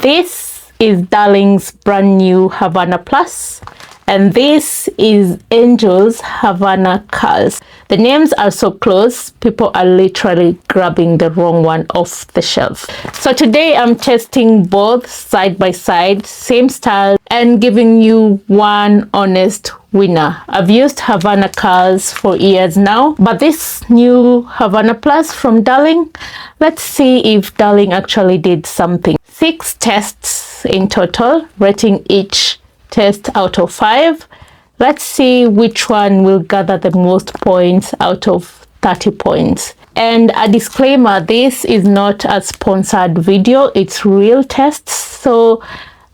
This is Darling's brand new Havana Plus, and this is Angels Havana Curls. The names are so close, people are literally grabbing the wrong one off the shelf. So today I'm testing both side by side, same style, and giving you one honest winner. I've used Havana Curls for years now, but this new Havana Plus from Darling, let's see if Darling actually did something. 6 tests in total, rating each test out of 5. Let's see which one will gather the most points out of 30 points. And a disclaimer, this is not a sponsored video, it's real tests. So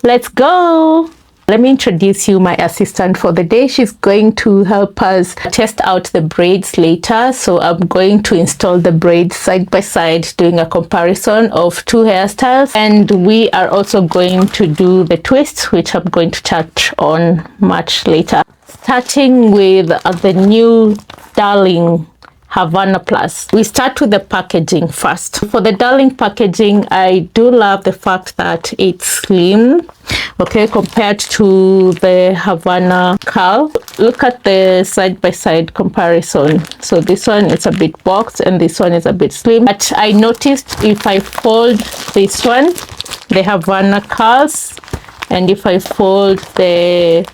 let's go. Let me introduce you my assistant for the day. She's going to help us test out the braids later. So I'm going to install the braids side by side, doing a comparison of 2 hairstyles. And we are also going to do the twists, which I'm going to touch on much later. Starting with the new Darling Havana Plus. We start with the packaging first. For the Darling packaging, I do love the fact that it's slim, okay, compared to the Havana Curl. Look at the side-by-side comparison. So this one is a bit boxed and this one is a bit slim. But I noticed if I fold this one, the Havana Curls, and if I fold the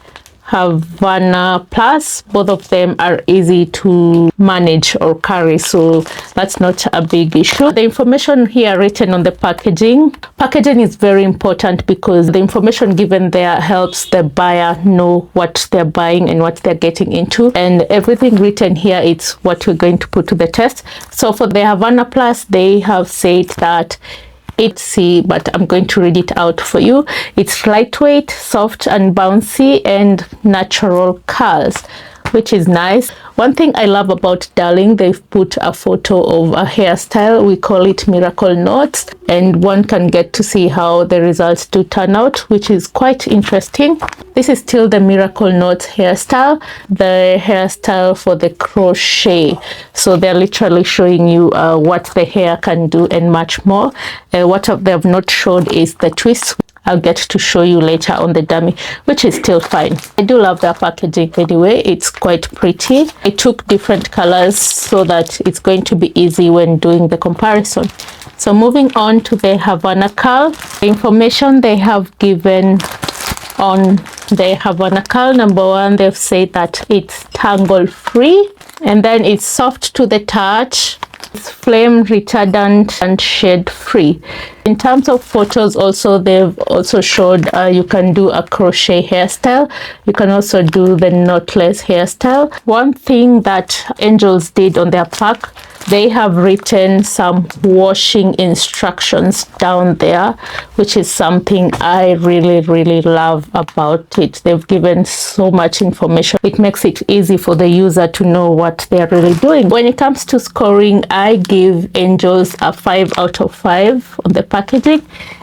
Havana Plus, both of them are easy to manage or carry, so that's not a big issue. The information here written on the packaging is very important because the information given there helps the buyer know what they're buying and what they're getting into, and everything written here is what we're going to put to the test. So for the Havana Plus, they have said that but I'm going to read it out for you. It's lightweight, soft and bouncy, and natural curls, which is nice. One thing I love about Darling, they've put a photo of a hairstyle. We call it miracle knots, and one can get to see how the results do turn out, which is quite interesting. This is still the miracle knots hairstyle, the hairstyle for the crochet. So they're literally showing you what the hair can do and much more. What they have not showed is the twists. I'll get to show you later on the dummy, which is still fine. I do love the packaging anyway. It's quite pretty. I took different colors so that it's going to be easy when doing the comparison. So moving on to the Havana Curl, the information they have given on the Havana Curl, number 1, they've said that it's tangle free, and then it's soft to the touch, it's flame retardant and shade free. In terms of photos also, they've also showed you can do a crochet hairstyle. You can also do the knotless hairstyle. One thing that Angels did on their pack, they have written some washing instructions down there, which is something I really love about it. They've given so much information. It makes it easy for the user to know what they're really doing. When it comes to scoring, I give Angels a 5 out of 5 on the packaging,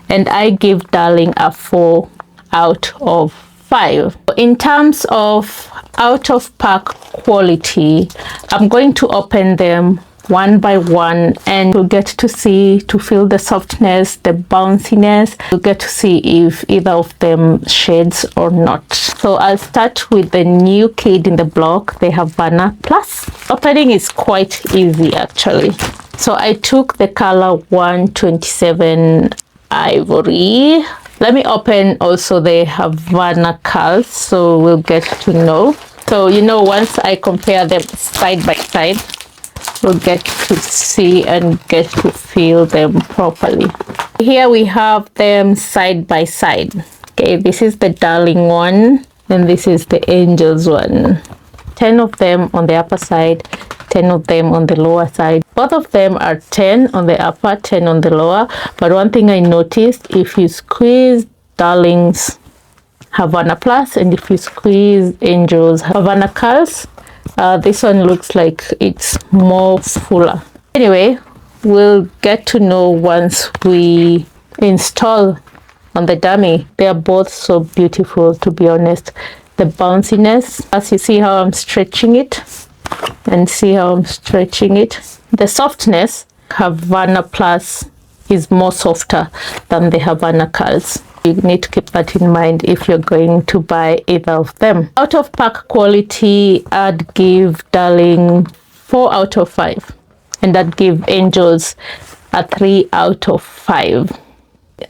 and I give Darling a 4 out of 5. In terms of out of pack quality, I'm going to open them one by one, and you'll get to feel the softness, the bounciness. You'll get to see if either of them shades or not. So I'll start with the new kid in the block, the Havana Plus. Opening is quite easy actually. So I took the color 127 Ivory. Let me open also the Havana Curls so we'll get to know. So once I compare them side by side, we'll get to see and get to feel them properly. Here we have them side by side. Okay, this is the Darling one and this is the Angels one. 10 of them on the upper side, 10 of them on the lower side. Both of them are 10 on the upper, 10 on the lower. But one thing I noticed, if you squeeze Darling's Havana Plus and if you squeeze Angels Havana Curls, this one looks like it's more fuller. Anyway, we'll get to know once we install on the dummy. They are both so beautiful, to be honest. The bounciness, as you see how I'm stretching it, and see how I'm stretching it. The softness, Havana Plus is more softer than the Havana Curls. You need to keep that in mind if you're going to buy either of them. Out of pack quality, I'd give Darling 4 out of 5, and I'd give Angels a 3 out of 5.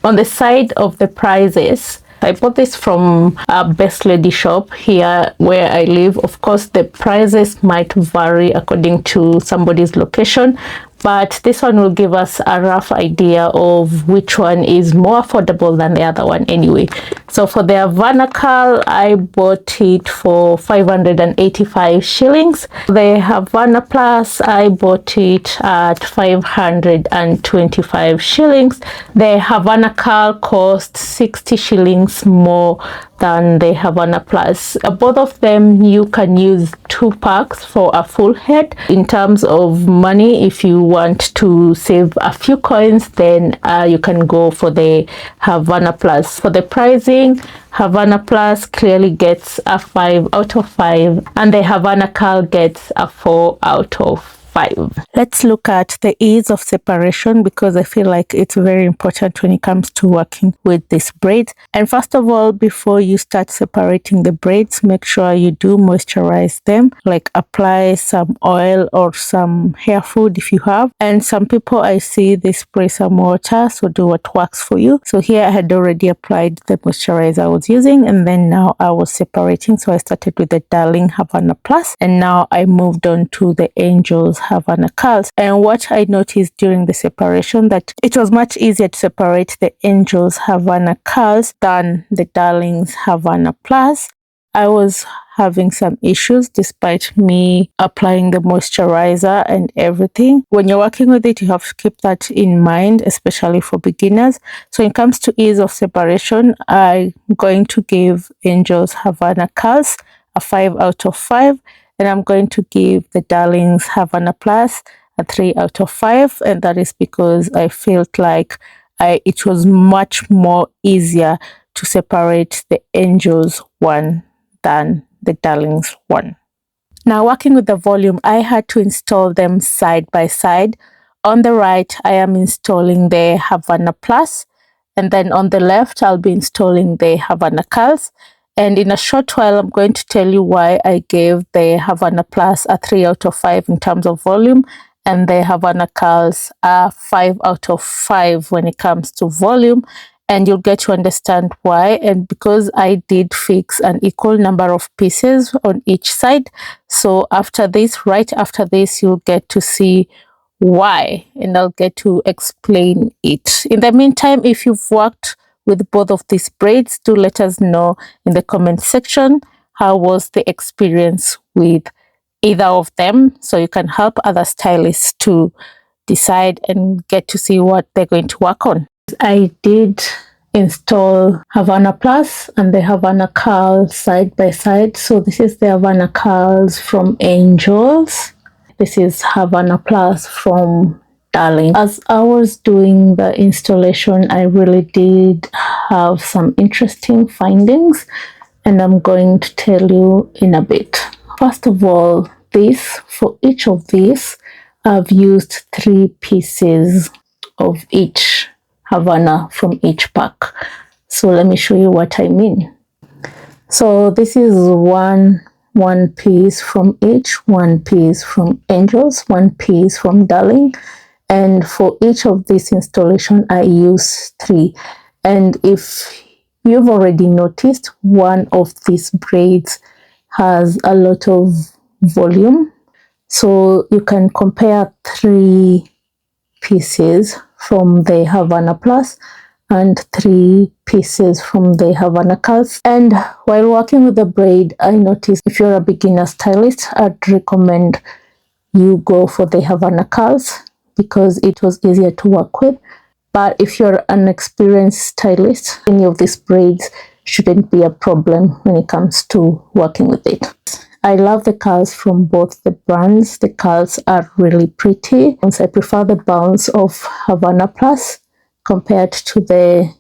On the side of the prices, I bought this from a Best Lady shop here where I live. Of course, the prices might vary according to somebody's location, but this one will give us a rough idea of which one is more affordable than the other one anyway. So for the Havana Curl, I bought it for 585 shillings. The Havana Plus, I bought it at 525 shillings. The Havana Curl cost 60 shillings more than the Havana Plus. Both of them, you can use 2 packs for a full head. In terms of money, if you want to save a few coins, then you can go for the Havana Plus. For the pricing, Havana Plus clearly gets a 5 out of 5, and the Havana Curl gets a 4 out of 5. Let's look at the ease of separation, because I feel like it's very important when it comes to working with this braid. And first of all, before you start separating the braids, make sure you do moisturize them, like apply some oil or some hair food if you have. And some people, I see they spray some water, so do what works for you. So here I had already applied the moisturizer I was using, and then now I was separating. So I started with the Darling Havana Plus, and now I moved on to the Angels Havana Curls. And what I noticed during the separation, that it was much easier to separate the Angels Havana Curls than the Darling's Havana Plus. I was having some issues despite me applying the moisturizer and everything. When you're working with it, you have to keep that in mind, especially for beginners. So when it comes to ease of separation, I'm going to give Angels Havana Curls a 5 out of 5. And I'm going to give the Darling's Havana Plus a 3 out of 5. And that is because I felt like it was much more easier to separate the Angels one than the Darling's one. Now, working with the volume, I had to install them side by side. On the right, I am installing the Havana Plus, and then on the left, I'll be installing the Havana Curls. And in a short while, I'm going to tell you why I gave the Havana Plus a 3 out of 5 in terms of volume, and the Havana Curls a 5 out of 5 when it comes to volume. And you'll get to understand why. And because I did fix an equal number of pieces on each side, so after this, right after this, you'll get to see why, and I'll get to explain it. In the meantime, if you've worked with both of these braids, do let us know in the comment section how was the experience with either of them, so you can help other stylists to decide and get to see what they're going to work on. I did install Havana Plus and the Havana Curls side by side. So this is the Havana Curls from Angels. This is Havana Plus from Darling. As I was doing the installation, I really did have some interesting findings, and I'm going to tell you in a bit. First of all, for each of these, I've used 3 pieces of each Havana from each pack. So let me show you what I mean. So this is one piece from each, 1 piece from Angels, 1 piece from Darling. And for each of this installation, I use 3. And if you've already noticed, one of these braids has a lot of volume. So you can compare 3 pieces from the Havana Plus and 3 pieces from the Havana Curls. And while working with the braid, I noticed if you're a beginner stylist, I'd recommend you go for the Havana Curls because it was easier to work with. But if you're an experienced stylist, any of these braids shouldn't be a problem when it comes to working with it. I love the curls from both the brands. The curls are really pretty. And I prefer the bounce of Havana Plus compared to the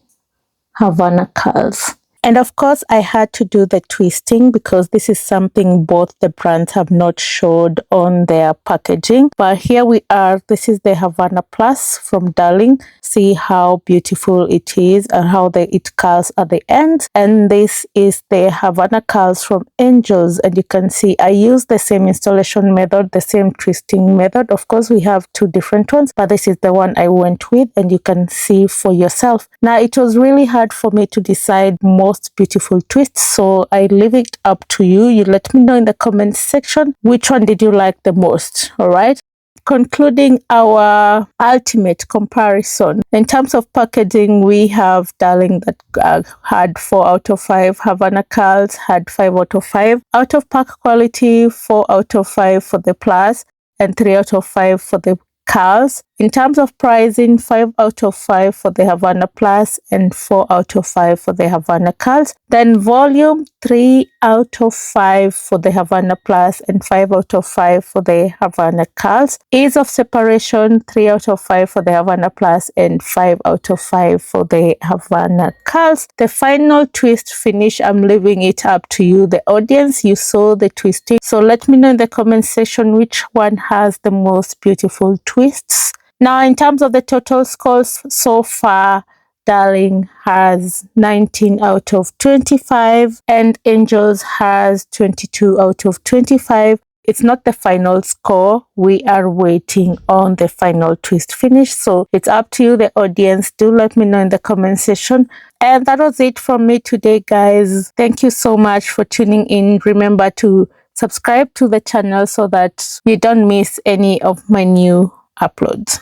Havana Curls. And of course, I had to do the twisting because this is something both the brands have not showed on their packaging. But here we are. This is the Havana Plus from Darling. See how beautiful it is and how it curls at the end. And this is the Havana Curls from Angels. And you can see I use the same installation method, the same twisting method. Of course, we have two different ones, but this is the one I went with, and you can see for yourself. Now, it was really hard for me to decide most beautiful twists, so I leave it up to you. You let me know in the comments section which one did you like the most. All right, concluding our ultimate comparison in terms of packaging, we have Darling that had 4 out of 5. Havana Curls had 5 out of 5. Out of pack quality, 4 out of 5 for the Plus and 3 out of 5 for the Curls. In terms of pricing, 5 out of 5 for the Havana Plus and 4 out of 5 for the Havana Curls. Then volume, 3 out of 5 for the Havana Plus and 5 out of 5 for the Havana Curls. Ease of separation, 3 out of 5 for the Havana Plus and 5 out of 5 for the Havana Curls. The final twist finish, I'm leaving it up to you, the audience. You saw the twisting, so let me know in the comment section which one has the most beautiful twists. Now, in terms of the total scores so far, Darling has 19 out of 25 and Angels has 22 out of 25. It's not the final score. We are waiting on the final twist finish. So it's up to you, the audience. Do let me know in the comment section. And that was it from me today, guys. Thank you so much for tuning in. Remember to subscribe to the channel so that you don't miss any of my new uploads.